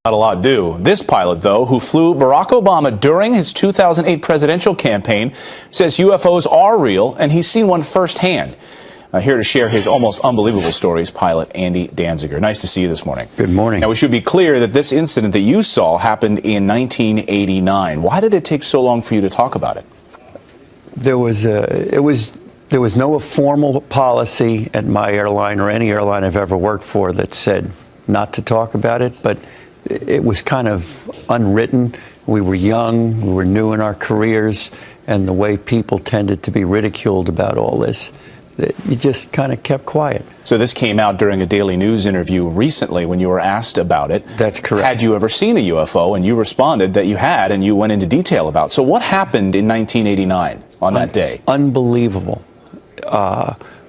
Not a lot do. This pilot, though, who flew Barack Obama during his 2008 presidential campaign, says UFOs are real, and he's seen one firsthand. Here to share his almost unbelievable stories, pilot Andy Danziger. Nice to see you this morning. Good morning. Now, we should be clear that this incident that you saw happened in 1989. Why did it take so long for you to talk about it? There was no formal policy at my airline or any airline I've ever worked for that said not to talk about it, but it was kind of unwritten. We were young, we were new in our careers, and the way people tended to be ridiculed about all this, you just kind of kept quiet. So this came out during a Daily News interview recently when you were asked about it. That's correct. Had you ever seen a UFO? And you responded that you had, and you went into detail about. So what happened in 1989 on that day? Unbelievable.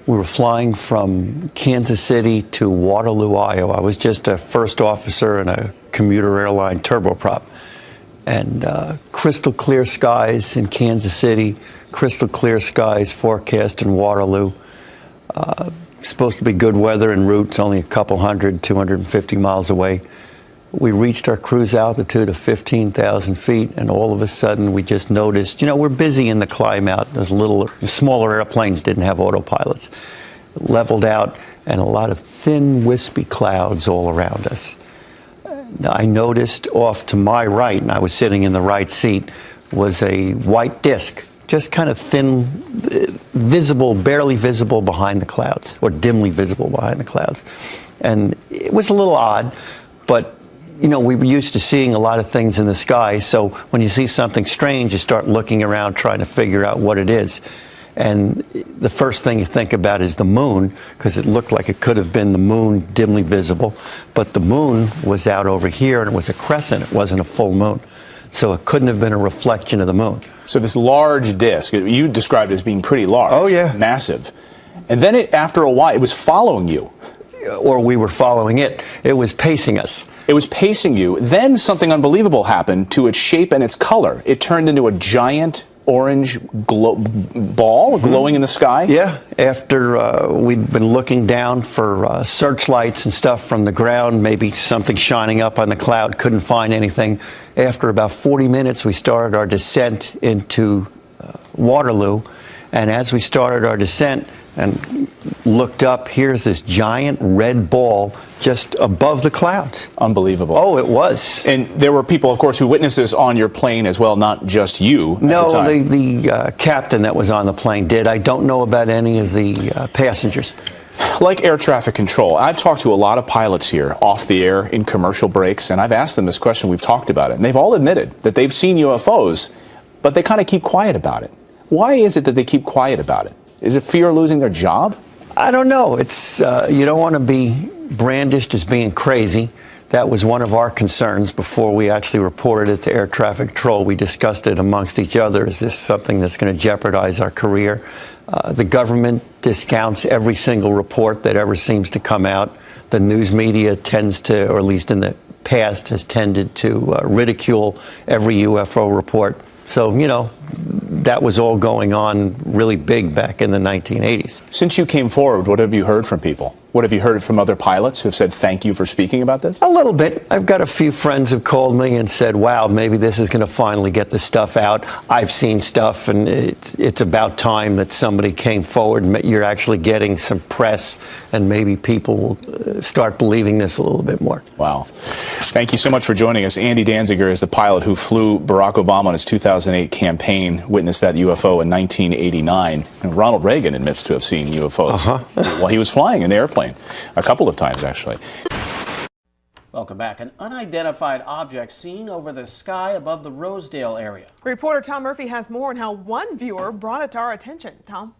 We were flying from Kansas City to Waterloo, Iowa. I was just a first officer in a commuter airline turboprop. And crystal clear skies in Kansas City, crystal clear skies forecast in Waterloo. Supposed to be good weather en route. It's only a couple 250 miles away. We reached our cruise altitude of 15,000 feet, and all of a sudden we just noticed, we're busy in the climb out. Those smaller airplanes didn't have autopilots. Leveled out, and a lot of thin, wispy clouds all around us. I noticed off to my right, and I was sitting in the right seat, was a white disc, just kind of thin, visible, barely visible behind the clouds, or dimly visible behind the clouds. And it was a little odd, but we were used to seeing a lot of things in the sky, so when you see something strange, you start looking around trying to figure out what it is. And the first thing you think about is the moon, because it looked like it could have been the moon dimly visible, but the moon was out over here and it was a crescent, it wasn't a full moon. So it couldn't have been a reflection of the moon. So this large disk, you described it as being pretty large. Oh, yeah. Massive. And then after a while, it was following you. Or we were following it. It was pacing us. It was pacing you. Then something unbelievable happened to its shape and its color. It turned into a giant orange ball glowing in the sky? Yeah, after we'd been looking down for searchlights and stuff from the ground, maybe something shining up on the cloud, couldn't find anything. After about 40 minutes, we started our descent into Waterloo, and as we started our descent and looked up, here's this giant red ball just above the clouds. Unbelievable. Oh, it was. And there were people, of course, who witnessed this on your plane as well, not just you. No, the captain that was on the plane did. I don't know about any of the passengers. Like air traffic control, I've talked to a lot of pilots here off the air in commercial breaks, and I've asked them this question. We've talked about it, and they've all admitted that they've seen UFOs, but they kind of keep quiet about it. Why is it that they keep quiet about it? Is it fear of losing their job? I don't know. It's you don't want to be brandished as being crazy. That was one of our concerns before we actually reported it to air traffic control. We discussed it amongst each other. Is this something that's going to jeopardize our career? The government discounts every single report that ever seems to come out. The news media tends to, or at least in the past, has tended to ridicule every UFO report. So, that was all going on really big back in the 1980s. Since you came forward, what have you heard from people? What have you heard from other pilots who have said thank you for speaking about this? A little bit. I've got a few friends who've called me and said, wow, maybe this is going to finally get the stuff out. I've seen stuff, and it's about time that somebody came forward and you're actually getting some press, and maybe people will start believing this a little bit more. Wow. Thank you so much for joining us. Andy Danziger is the pilot who flew Barack Obama on his 2008 campaign, witnessed that UFO in 1989. And Ronald Reagan admits to have seen UFOs while he was flying in the airplane. A couple of times, actually. Welcome back. An unidentified object seen over the sky above the Rosedale area. Reporter Tom Murphy has more on how one viewer brought it to our attention. Tom?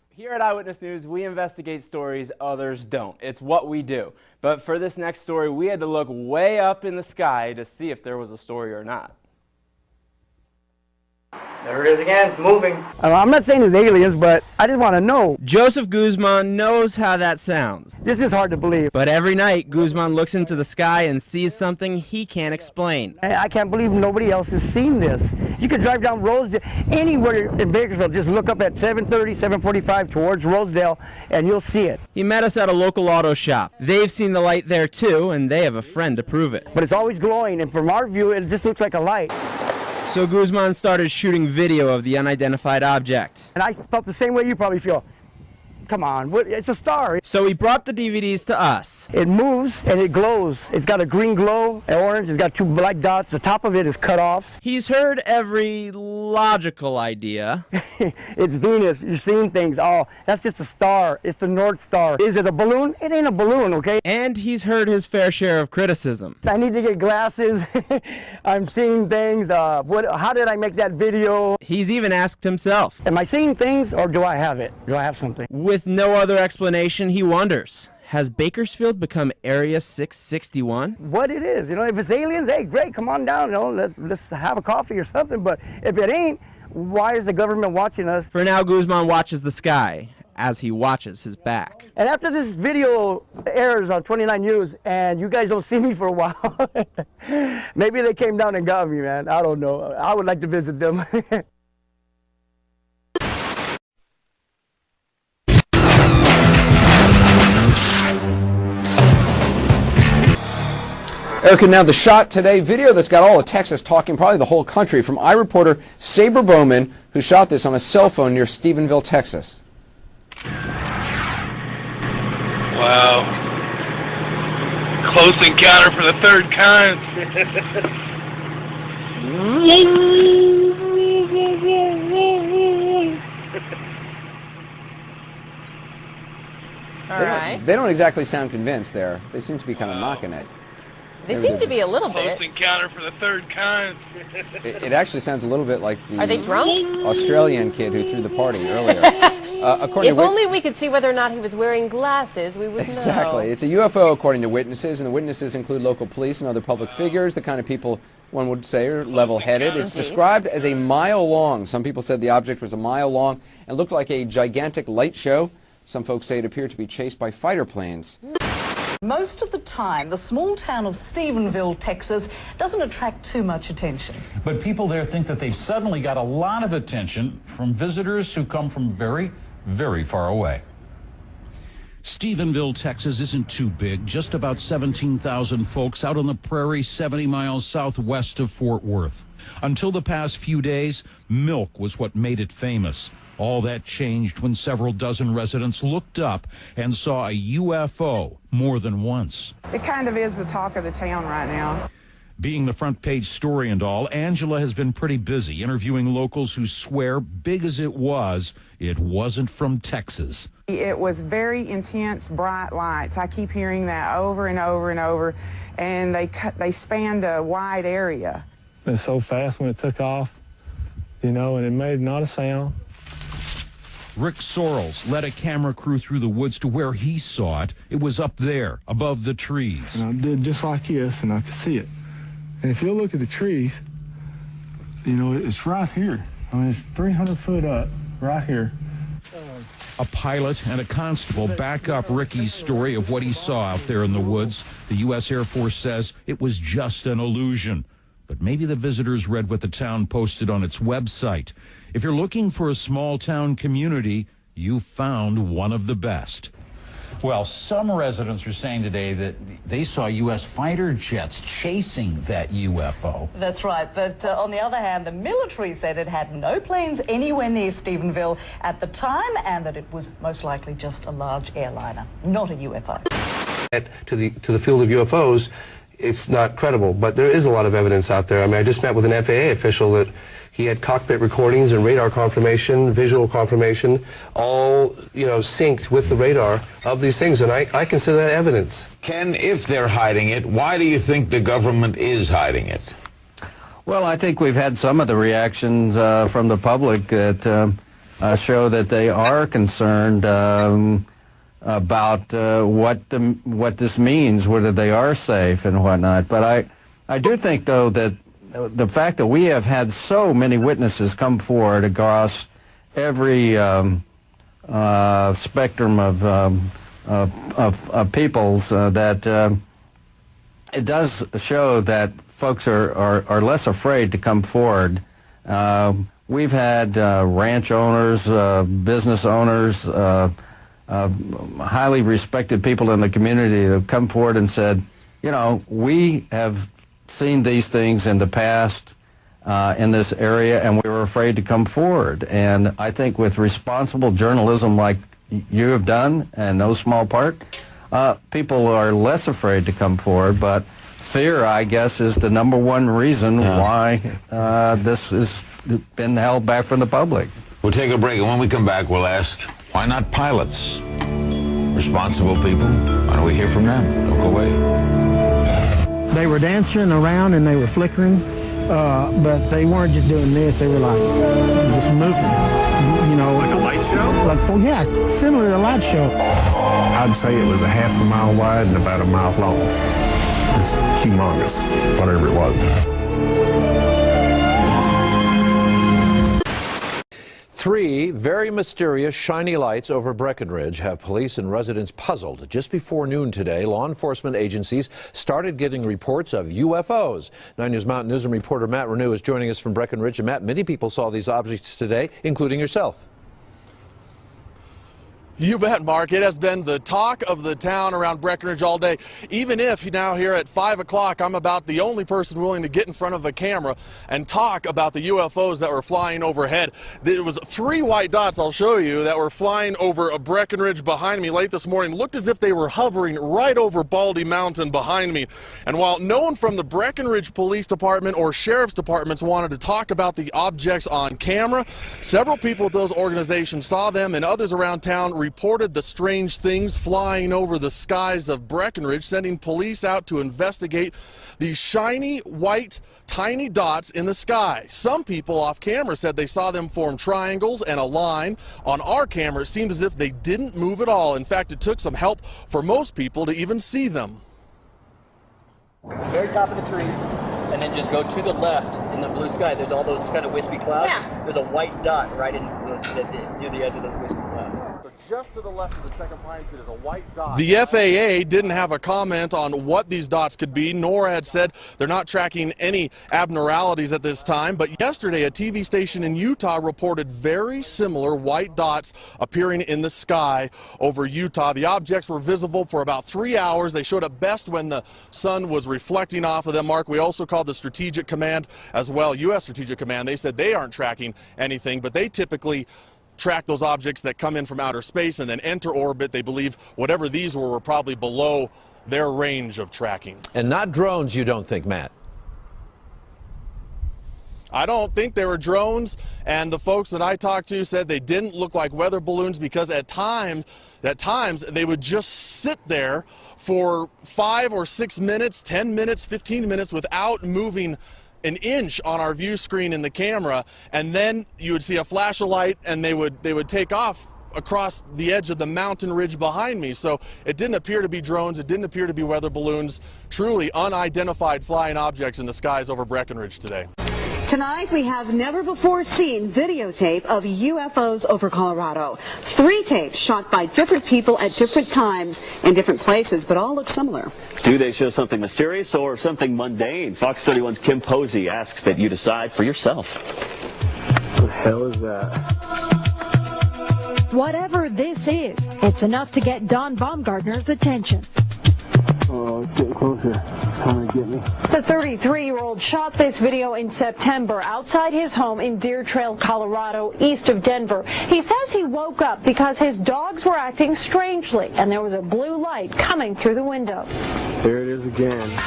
Here at Eyewitness News, we investigate stories others don't. It's what we do. But for this next story, we had to look way up in the sky to see if there was a story or not. There it is again, moving. I'm not saying it's aliens, but I just want to know. Joseph Guzman knows how that sounds. This is hard to believe. But every night, Guzman looks into the sky and sees something he can't explain. I can't believe nobody else has seen this. You can drive down Rosedale, anywhere in Bakersfield, just look up at 730, 745 towards Rosedale, and you'll see it. He met us at a local auto shop. They've seen the light there too, and they have a friend to prove it. But it's always glowing, and from our view, it just looks like a light. So Guzman started shooting video of the unidentified object. And I felt the same way you probably feel. Come on, it's a star. So he brought the DVDs to us. It moves and it glows. It's got a green glow, an orange, it's got two black dots. The top of it is cut off. He's heard every logical idea. It's Venus. You're seeing things. Oh, that's just a star. It's the North Star. Is it a balloon? It ain't a balloon, okay? And he's heard his fair share of criticism. I need to get glasses. I'm seeing things. How did I make that video? He's even asked himself. Am I seeing things or do I have it? Do I have something? With no other explanation, he wonders, has Bakersfield become Area 661? What it is, you know, if it's aliens, hey, great, come on down, you know, let's have a coffee or something, but if it ain't, why is the government watching us? For now, Guzman watches the sky as he watches his back. And after this video airs on 29 News and you guys don't see me for a while, maybe they came down and got me, man. I don't know. I would like to visit them. Erica, now the shot today, video that's got all of Texas talking, probably the whole country, from iReporter Saber Bowman, who shot this on a cell phone near Stephenville, Texas. Wow. Close encounter for the third kind. They don't exactly sound convinced there. They seem to be kind of mocking it. They seem to be a little bit. Close encounter for the third kind. It actually sounds a little bit like the Are they drunk? Australian kid who threw the party earlier. If only we could see whether or not he was wearing glasses, we would know. Exactly. It's a UFO according to witnesses, and the witnesses include local police and other public figures, the kind of people one would say are level-headed. It's described as a mile long. Some people said the object was a mile long and looked like a gigantic light show. Some folks say it appeared to be chased by fighter planes. Most of the time, the small town of Stephenville, Texas, doesn't attract too much attention. But people there think that they've suddenly got a lot of attention from visitors who come from very, very far away. Stephenville, Texas isn't too big, just about 17,000 folks out on the prairie 70 miles southwest of Fort Worth. Until the past few days, milk was what made it famous. All that changed when several dozen residents looked up and saw a UFO more than once. It kind of is the talk of the town right now. Being the front page story and all, Angela has been pretty busy interviewing locals who swear, big as it wasn't from Texas. It was very intense, bright lights. I keep hearing that over and over and over, and they spanned a wide area. It was so fast when it took off, you know, and it made not a sound. Rick Sorrells led a camera crew through the woods to where he saw it. It was up there, above the trees. And I did just like this, and I could see it. And if you look at the trees, you know, it's right here. I mean, it's 300 foot up, right here. A pilot and a constable back up Ricky's story of what he saw out there in the woods. The U.S. Air Force says it was just an illusion. But maybe the visitors read what the town posted on its website. If you're looking for a small town community, you found one of the best. Well, some residents are saying today that they saw U.S. fighter jets chasing that UFO. That's right, but on the other hand, the military said it had no planes anywhere near Stephenville at the time and that it was most likely just a large airliner, not a UFO. To the field of UFOs, it's not credible, but there is a lot of evidence out there. I mean, I just met with an FAA official that he had cockpit recordings and radar confirmation, visual confirmation, all, you know, synced with the radar of these things, and I consider that evidence. Ken, if they're hiding it, why do you think the government is hiding it? Well, I think we've had some of the reactions from the public that show that they are concerned about what this means, whether they are safe and whatnot. But I do think, though, that the fact that we have had so many witnesses come forward across every spectrum of peoples, that it does show that folks are less afraid to come forward We've had ranch owners, business owners, highly respected people in the community that have come forward and said, you know, we have seen these things in the past in this area, and we were afraid to come forward. And I think with responsible journalism like you have done, and no small part, people are less afraid to come forward, but fear, I guess, is the number one reason why this has been held back from the public. We'll take a break, and when we come back, we'll ask, why not pilots? Responsible people. Why don't we hear from them? Don't go away. They were dancing around and they were flickering, but they weren't just doing this. They were like just moving, you know. Like a light show? Like, yeah, similar to a light show. I'd say it was a half a mile wide and about a mile long. It's humongous, whatever it was. 3 very mysterious shiny lights over Breckenridge have police and residents puzzled. Just before noon today, law enforcement agencies started getting reports of UFOs. 9 News Mountain Newsroom reporter Matt Renew is joining us from Breckenridge. And Matt, many people saw these objects today, including yourself. You bet, Mark. It has been the talk of the town around Breckenridge all day. Even if now here at 5 o'clock, I'm about the only person willing to get in front of a camera and talk about the UFOs that were flying overhead. There was 3 white dots, I'll show you, that were flying over a Breckenridge behind me late this morning. Looked as if they were hovering right over Baldy Mountain behind me. And while no one from the Breckenridge Police Department or Sheriff's Departments wanted to talk about the objects on camera, several people at those organizations saw them, and others around town reported the strange things flying over the skies of Breckenridge, sending police out to investigate these shiny, white, tiny dots in the sky. Some people off camera said they saw them form triangles and a line. On our camera, it seemed as if they didn't move at all. In fact, it took some help for most people to even see them. Very top of the trees, and then just go to the left in the blue sky. There's all those kind of wispy clouds. Yeah. There's a white dot right in near the edge of those wispy clouds. Just to the left of the second pine tree, there's a white dot. The FAA didn't have a comment on what these dots could be, nor had said they're not tracking any abnormalities at this time. But yesterday, a TV station in Utah reported very similar white dots appearing in the sky over Utah. The objects were visible for about 3 hours. They showed up best when the sun was reflecting off of them, Mark. We also called the Strategic Command as well, U.S. Strategic Command. They said they aren't tracking anything, but they typically track those objects that come in from outer space and then enter orbit. They believe whatever these were probably below their range of tracking. And not drones, you don't think, Matt? I don't think they were drones, and the folks that I talked to said they didn't look like weather balloons because at times they would just sit there for 5 or 6 minutes, 10 minutes, 15 minutes without moving an inch on our view screen in the camera, and then you would see a flash of light and they would take off across the edge of the mountain ridge behind me. So it didn't appear to be drones, it didn't appear to be weather balloons, truly unidentified flying objects in the skies over Breckenridge today. Tonight we have never before seen videotape of UFOs over Colorado. 3 tapes shot by different people at different times in different places, but all look similar. Do they show something mysterious or something mundane? Fox 31's Kim Posey asks that you decide for yourself. What the hell is that? Whatever this is, it's enough to get Don Baumgartner's attention. Oh, it's getting closer. Trying to get me. The 33-year-old shot this video in September outside his home in Deer Trail, Colorado, east of Denver. He says he woke up because his dogs were acting strangely, and there was a blue light coming through the window. There it is again.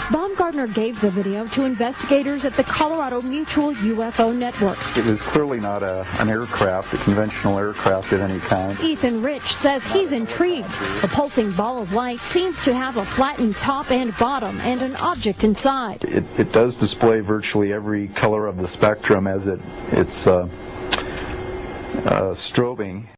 Baumgartner gave the video to investigators at the Colorado Mutual UFO Network. It was clearly not an aircraft, a conventional aircraft of any kind. Ethan Rich says he's intrigued. The pulsing ball of light seems to have a flattened top and bottom and an object inside. It does display virtually every color of the spectrum as it's strobing.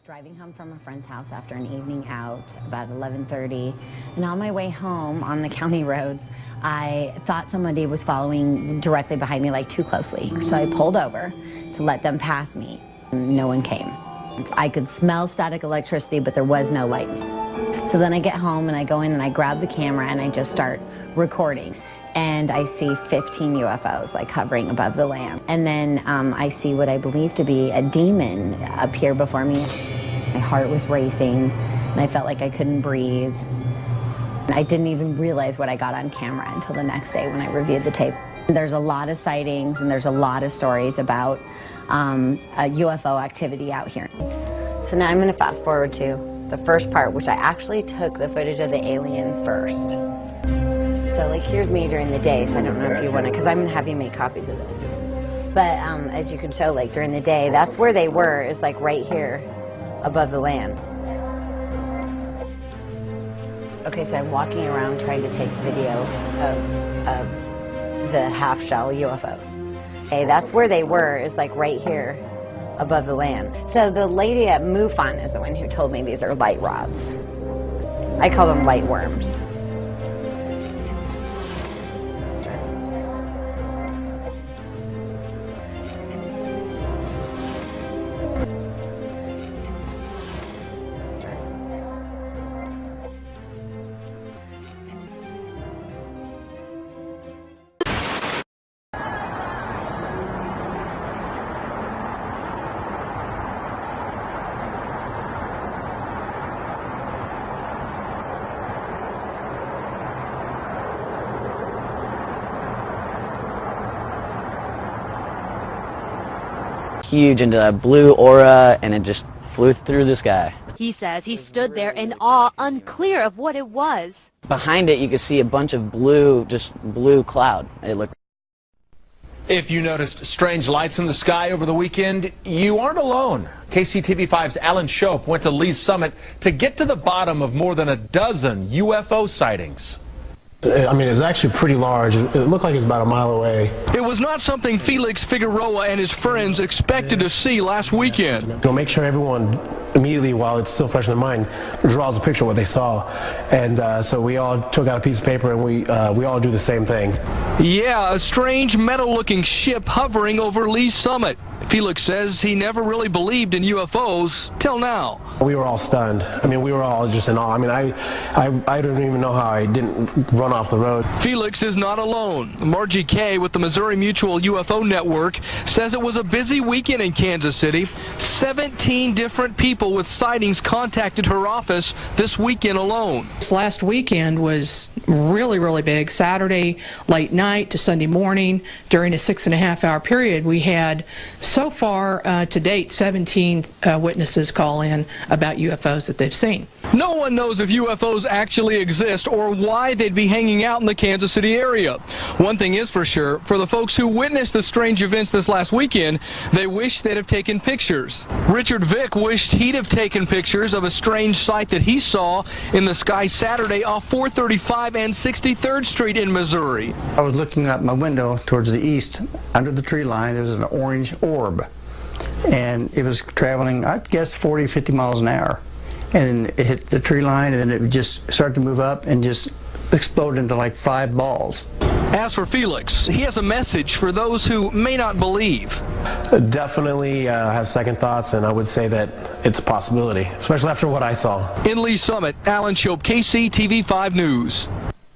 Driving home from a friend's house after an evening out about 11:30, and on my way home on the county roads, I thought somebody was following directly behind me, like too closely. So I pulled over to let them pass me. No one came. I could smell static electricity, but there was no lightning. So then I get home and I go in and I grab the camera and I just start recording. and I see 15 UFOs like hovering above the land. And then I see what I believe to be a demon appear before me. My heart was racing, and I felt like I couldn't breathe. I didn't even realize what I got on camera until the next day when I reviewed the tape. There's a lot of sightings, and there's a lot of stories about UFO activity out here. So now I'm going to fast forward to the first part, which I actually took the footage of the alien first. So like here's me during the day, so I don't know if you want to, because I'm going to have you make copies of this. But as you can show, like during the day, that's where they were, is like right here above the land. Okay, so I'm walking around trying to take video of the half-shell UFOs. Okay, that's where they were, is like right here above the land. So the lady at MUFON is the one who told me these are light rods. I call them light worms. Huge into a blue aura, and it just flew through the sky. He says he stood there in awe, unclear of what it was. Behind it, you could see a bunch of blue, just blue cloud. It looked. If you noticed strange lights in the sky over the weekend, you aren't alone. KCTV5's Alan Shope went to Lee's Summit to get to the bottom of more than a dozen UFO sightings. I mean, it's actually pretty large. It looked like it's about a mile away. It was not something Felix Figueroa and his friends expected to see last weekend. Make sure everyone immediately, while it's still fresh in their mind, draws a picture of what they saw. And so we all took out a piece of paper, and we all do the same thing. Yeah, a strange metal-looking ship hovering over Lee's Summit. Felix says he never really believed in UFOs till now. We were all stunned. I mean, we were all just in awe. I mean, I don't even know how I didn't run off the road. Felix is not alone. Margie Kay with the Missouri Mutual UFO Network says it was a busy weekend in Kansas City. 17 different people with sightings contacted her office this weekend alone. This last weekend was really, really big. Saturday late night to Sunday morning during a 6.5-hour period, we had so far to date 17 witnesses call in about UFOs that they've seen. No one knows if UFOs actually exist or why they'd be hanging out in the Kansas City area. One thing is for sure, for the folks who witnessed the strange events this last weekend, they wish they'd have taken pictures. Richard Vick wished he'd have taken pictures of a strange sight that he saw in the sky Saturday off 435 and 63rd Street in Missouri. I was looking out my window towards the east. Under the tree line, there was an orange orb, and it was traveling, I'd guess, 40, 50 miles an hour. And it hit the tree line, and then it would just start to move up and just explode into like 5 balls. As for Felix, he has a message for those who may not believe. Definitely have second thoughts, and I would say that it's a possibility, especially after what I saw. In Lee Summit, Alan Shope, KCTV5 News.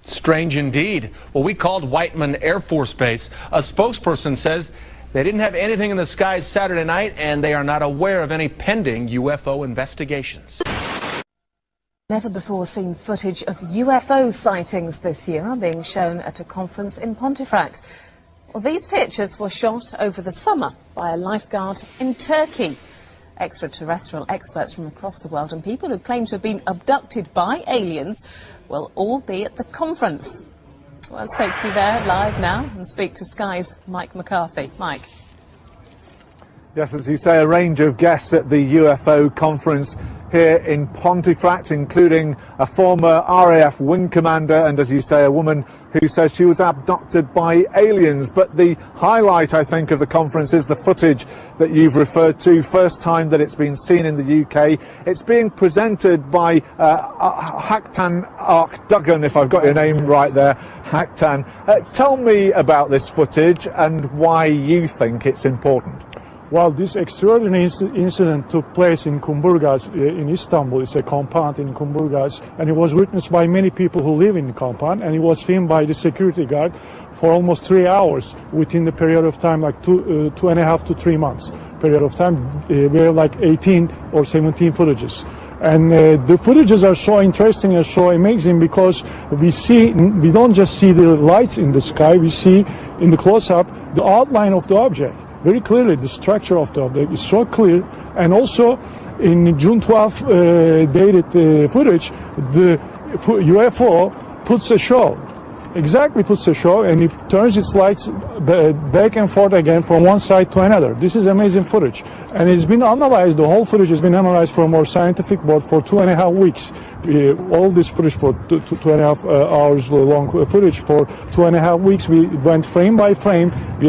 Strange indeed. Well, we called Whiteman Air Force Base. A spokesperson says they didn't have anything in the skies Saturday night, and they are not aware of any pending UFO investigations. Never before seen footage of UFO sightings this year are being shown at a conference in Pontefract. Well, these pictures were shot over the summer by a lifeguard in Turkey. Extraterrestrial experts from across the world and people who claim to have been abducted by aliens will all be at the conference. Well, let's take you there live now and speak to Sky's Mike McCarthy. Mike. Yes, as you say, a range of guests at the UFO conference here in Pontefract, including a former RAF wing commander and, as you say, a woman who says she was abducted by aliens. But the highlight, I think, of the conference is the footage that you've referred to. First time that it's been seen in the UK. It's being presented by Haktan Arkduggan, if I've got your name right there, Haktan. Tell me about this footage and why you think it's important. Well, this extraordinary incident took place in Kumburgaz in Istanbul. It's a compound in Kumburgaz, and it was witnessed by many people who live in the compound, and it was filmed by the security guard for almost 3 hours within the period of time, like 2.5 to 3 months period of time. We have like 18 or 17 footages. And the footages are so interesting and so amazing because we don't just see the lights in the sky, we see in the close-up the outline of the object. Very clearly, the structure of the object is so clear. And also, in June 12 dated footage, the UFO puts a show. Exactly puts a show, and it turns its lights back and forth again from one side to another. This is amazing footage. And it's been analyzed, the whole footage has been analyzed from our scientific board for 2.5 weeks. All this footage for 2.5 hours long footage for 2.5 weeks. We went frame by frame, we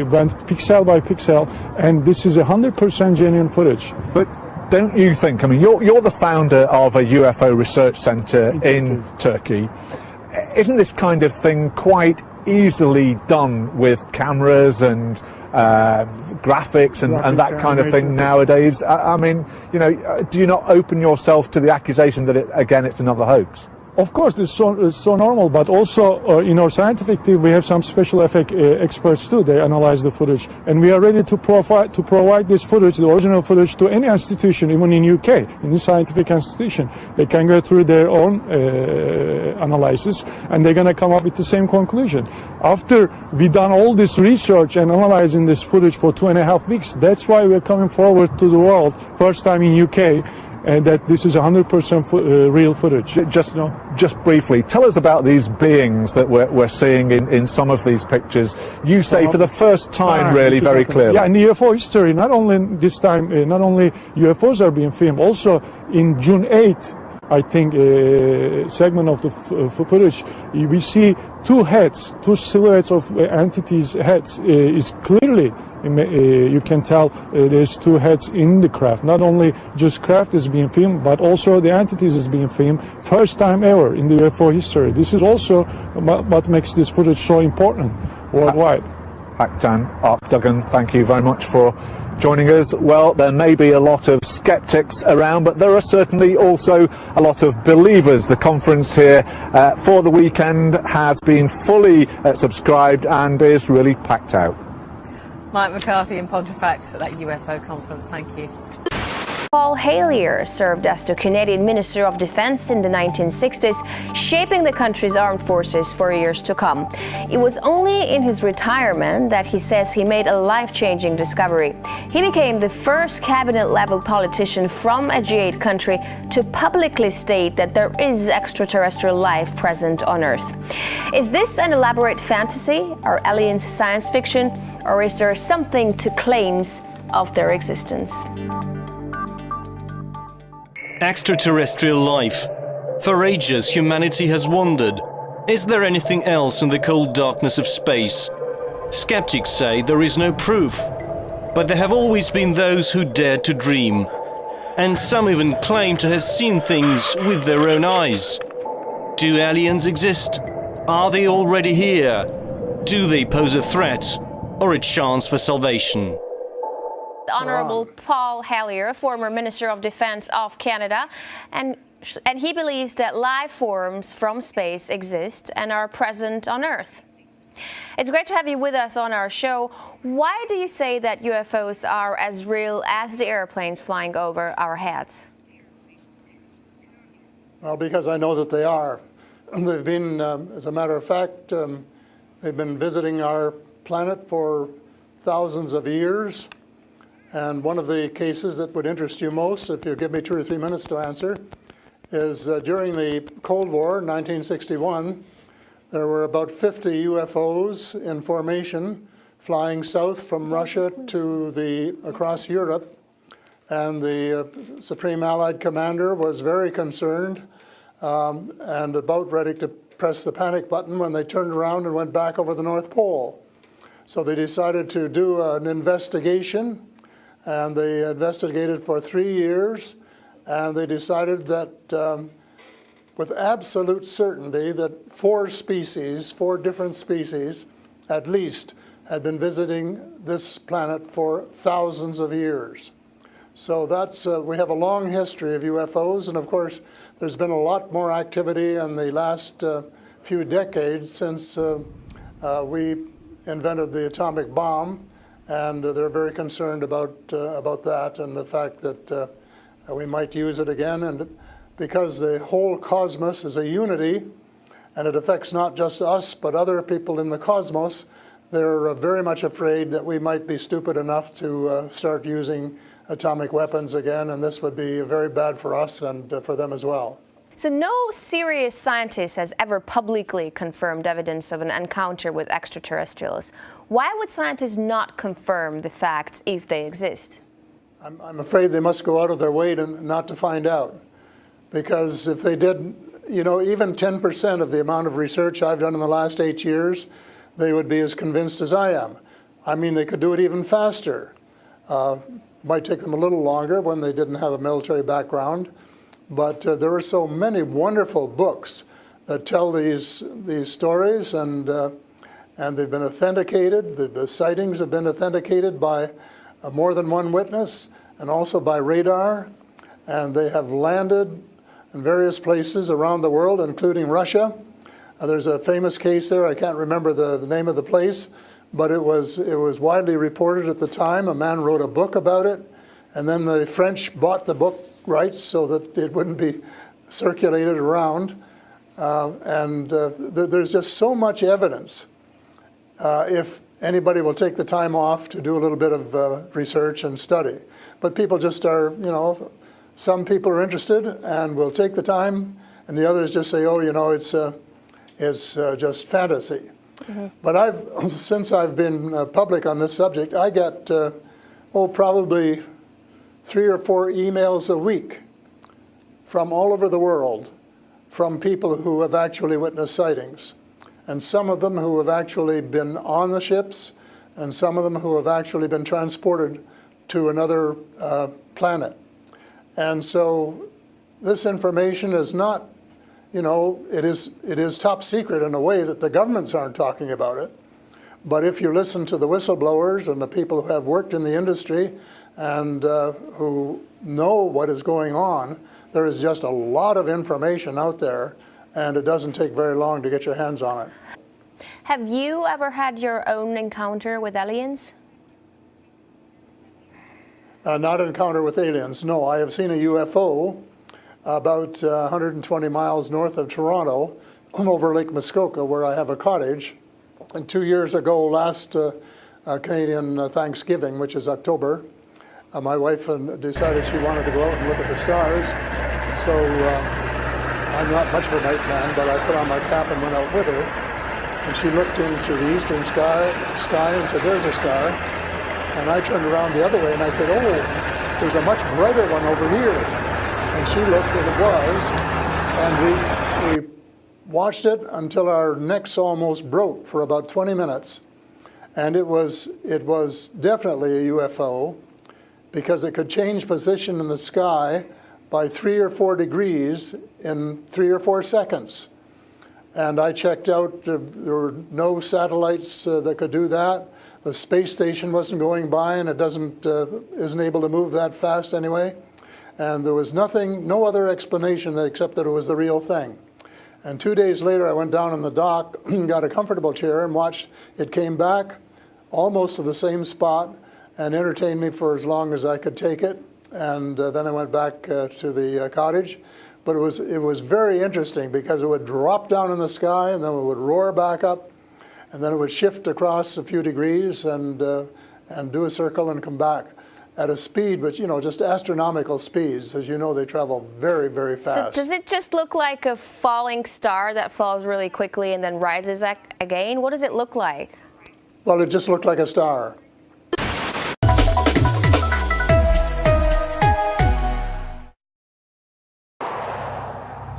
went pixel by pixel, and this is 100% genuine footage. But don't you think, I mean, you're the founder of a UFO research center in Turkey. Isn't this kind of thing quite easily done with cameras and graphics and that kind of thing nowadays? I mean, you know, do you not open yourself to the accusation that it's another hoax? Of course, it's so normal, but also in our scientific team we have some special effect experts too. They analyze the footage, and we are ready to provide this footage, the original footage, to any institution, even in UK, in the scientific institution. They can go through their own analysis, and they're going to come up with the same conclusion. After we done all this research and analyzing this footage for 2.5 weeks, that's why we're coming forward to the world, first time in UK. And that this is 100% real footage. Just briefly, tell us about these beings that we're seeing in some of these pictures. You say for the first time, really, very clearly. Yeah, in the UFO history, not only this time, not only UFOs are being filmed, also in June 8th, I think, segment of the footage, we see two heads, two silhouettes of entities' heads. Is clearly, you can tell there's two heads in the craft. Not only just craft is being filmed, but also the entities is being filmed. First time ever in the UFO history. This is also what makes this footage so important worldwide. Haktan Duggan, thank you very much for joining us. Well, there may be a lot of skeptics around, but there are certainly also a lot of believers. The conference here for the weekend has been fully subscribed and is really packed out. Mike McCarthy in Pontefract at that UFO conference. Thank you. Paul Hellyer served as the Canadian Minister of Defence in the 1960s, shaping the country's armed forces for years to come. It was only in his retirement that he says he made a life-changing discovery. He became the first cabinet-level politician from a G8 country to publicly state that there is extraterrestrial life present on Earth. Is this an elaborate fantasy? Are aliens science fiction? Or is there something to claims of their existence? Extraterrestrial life. For ages, humanity has wondered, is there anything else in the cold darkness of space? Skeptics say there is no proof, but there have always been those who dared to dream. And some even claim to have seen things with their own eyes. Do aliens exist? Are they already here? Do they pose a threat or a chance for salvation? Honorable Paul Hellyer, former Minister of Defence of Canada, and he believes that life forms from space exist and are present on Earth. It's great to have you with us on our show. Why do you say that UFOs are as real as the airplanes flying over our heads? Well, because I know that they are. They've been, as a matter of fact, they've been visiting our planet for thousands of years. And one of the cases that would interest you most, if you give me 2 or 3 minutes to answer, is during the Cold War, 1961, there were about 50 UFOs in formation flying south from Russia to across Europe. And the Supreme Allied Commander was very concerned and about ready to press the panic button when they turned around and went back over the North Pole. So they decided to do an investigation. And they investigated for 3 years, and they decided that with absolute certainty that 4 different species, at least, had been visiting this planet for thousands of years. So that's, we have a long history of UFOs, and of course there's been a lot more activity in the last few decades since we invented the atomic bomb, and they're very concerned about that and the fact that we might use it again. And because the whole cosmos is a unity, and it affects not just us but other people in the cosmos, they're very much afraid that we might be stupid enough to start using atomic weapons again, and this would be very bad for us and for them as well. So no serious scientist has ever publicly confirmed evidence of an encounter with extraterrestrials. Why would scientists not confirm the facts if they exist? I'm afraid they must go out of their way not to find out. Because if they did, you know, even 10% of the amount of research I've done in the last 8 years, they would be as convinced as I am. I mean, they could do it even faster. Might take them a little longer when they didn't have a military background. But there are so many wonderful books that tell these stories, and they've been authenticated. The sightings have been authenticated by more than one witness, and also by radar. And they have landed in various places around the world, including Russia. There's a famous case there. I can't remember the name of the place, but it was widely reported at the time. A man wrote a book about it, and then the French bought the book rights so that it wouldn't be circulated around. There's just so much evidence. If anybody will take the time off to do a little bit of research and study. But people just are, you know, some people are interested and will take the time, and the others just say, oh, you know, it's just fantasy. Mm-hmm. But since I've been public on this subject, I get, probably 3 or 4 emails a week from all over the world from people who have actually witnessed sightings. And some of them who have actually been on the ships, and some of them who have actually been transported to another planet. And so this information is not, you know, it is top secret in a way that the governments aren't talking about it. But if you listen to the whistleblowers and the people who have worked in the industry and who know what is going on, there is just a lot of information out there, and it doesn't take very long to get your hands on it. Have you ever had your own encounter with aliens? Not an encounter with aliens, no. I have seen a UFO about 120 miles north of Toronto over Lake Muskoka, where I have a cottage. And 2 years ago, last Canadian Thanksgiving, which is October, my wife decided she wanted to go out and look at the stars. So I'm not much of a night man, but I put on my cap and went out with her. And she looked into the eastern sky and said, there's a star. And I turned around the other way and I said, oh, there's a much brighter one over here. And she looked, and it was. And we watched it until our necks almost broke for about 20 minutes. And it was definitely a UFO, because it could change position in the sky by 3 or 4 degrees in 3 or 4 seconds. And I checked out, there were no satellites that could do that. The space station wasn't going by, and it isn't able to move that fast anyway. And there was no other explanation except that it was the real thing. And 2 days later, I went down in the dock, got a comfortable chair, and watched it came back almost to the same spot and entertained me for as long as I could take it. And then I went back to the cottage. But it was very interesting, because it would drop down in the sky, and then it would roar back up, and then it would shift across a few degrees and do a circle and come back at a speed, but, you know, just astronomical speeds. As you know, they travel very, very fast. So does it just look like a falling star that falls really quickly and then rises again? What does it look like? Well, it just looked like a star.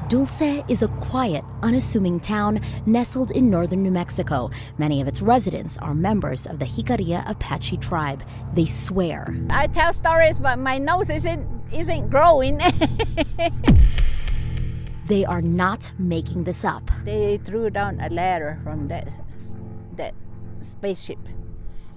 Dulce is a quiet, unassuming town nestled in northern New Mexico. Many of its residents are members of the Jicarilla Apache tribe. They swear. I tell stories, but my nose isn't growing. They are not making this up. They threw down a ladder from that spaceship,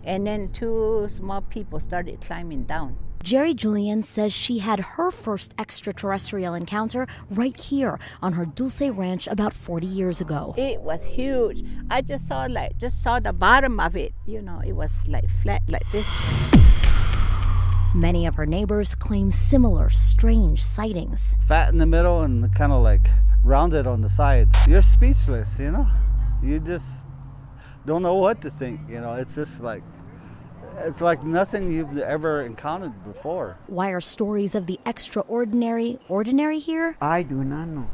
and then 2 small people started climbing down. Jerry Julian says she had her first extraterrestrial encounter right here on her Dulce Ranch about 40 years ago. It was huge. I just saw the bottom of it. You know, it was like flat like this. Many of her neighbors claim similar strange sightings. Fat in the middle and kind of like rounded on the sides. You're speechless, you know? You just don't know what to think, you know? It's just like, it's like nothing you've ever encountered before. Why are stories of the extraordinary ordinary here? I do not know.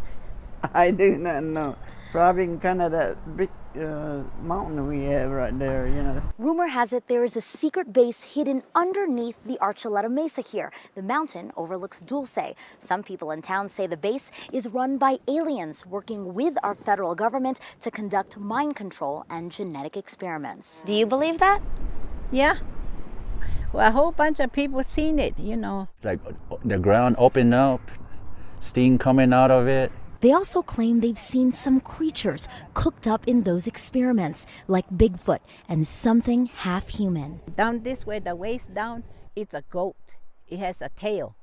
I do not know. Probably in kind of that big mountain we have right there, you know. Rumor has it there is a secret base hidden underneath the Archuleta Mesa here. The mountain overlooks Dulce. Some people in town say the base is run by aliens working with our federal government to conduct mind control and genetic experiments. Do you believe that? Yeah. Well, a whole bunch of people seen it, you know. Like the ground opened up, steam coming out of it. They also claim they've seen some creatures cooked up in those experiments, like Bigfoot and something half human. Down this way, the waist down, it's a goat. It has a tail.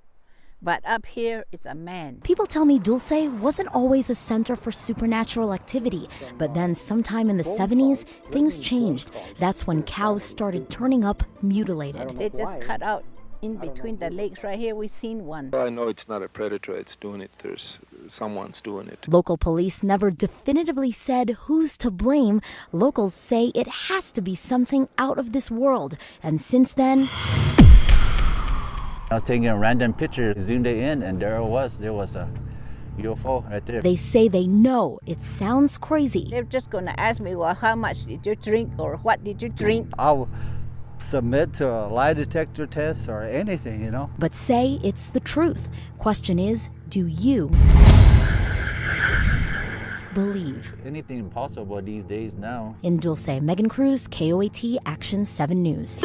But up here, it's a man. People tell me Dulce wasn't always a center for supernatural activity, but then sometime in the 70s, things changed. That's when cows started turning up mutilated. They just cut out in between the legs right here. We've seen one. I know it's not a predator, it's doing it. There's someone's doing it. Local police never definitively said who's to blame. Locals say it has to be something out of this world. And since then, I was taking a random picture, zoomed it in, and there it was. There was a UFO right there. They say they know it sounds crazy. They're just going to ask me, well, how much did you drink or what did you drink? I'll submit to a lie detector test or anything, you know. But say it's the truth. Question is, do you believe? Anything possible these days now. In Dulce, Megan Cruz, KOAT Action 7 News.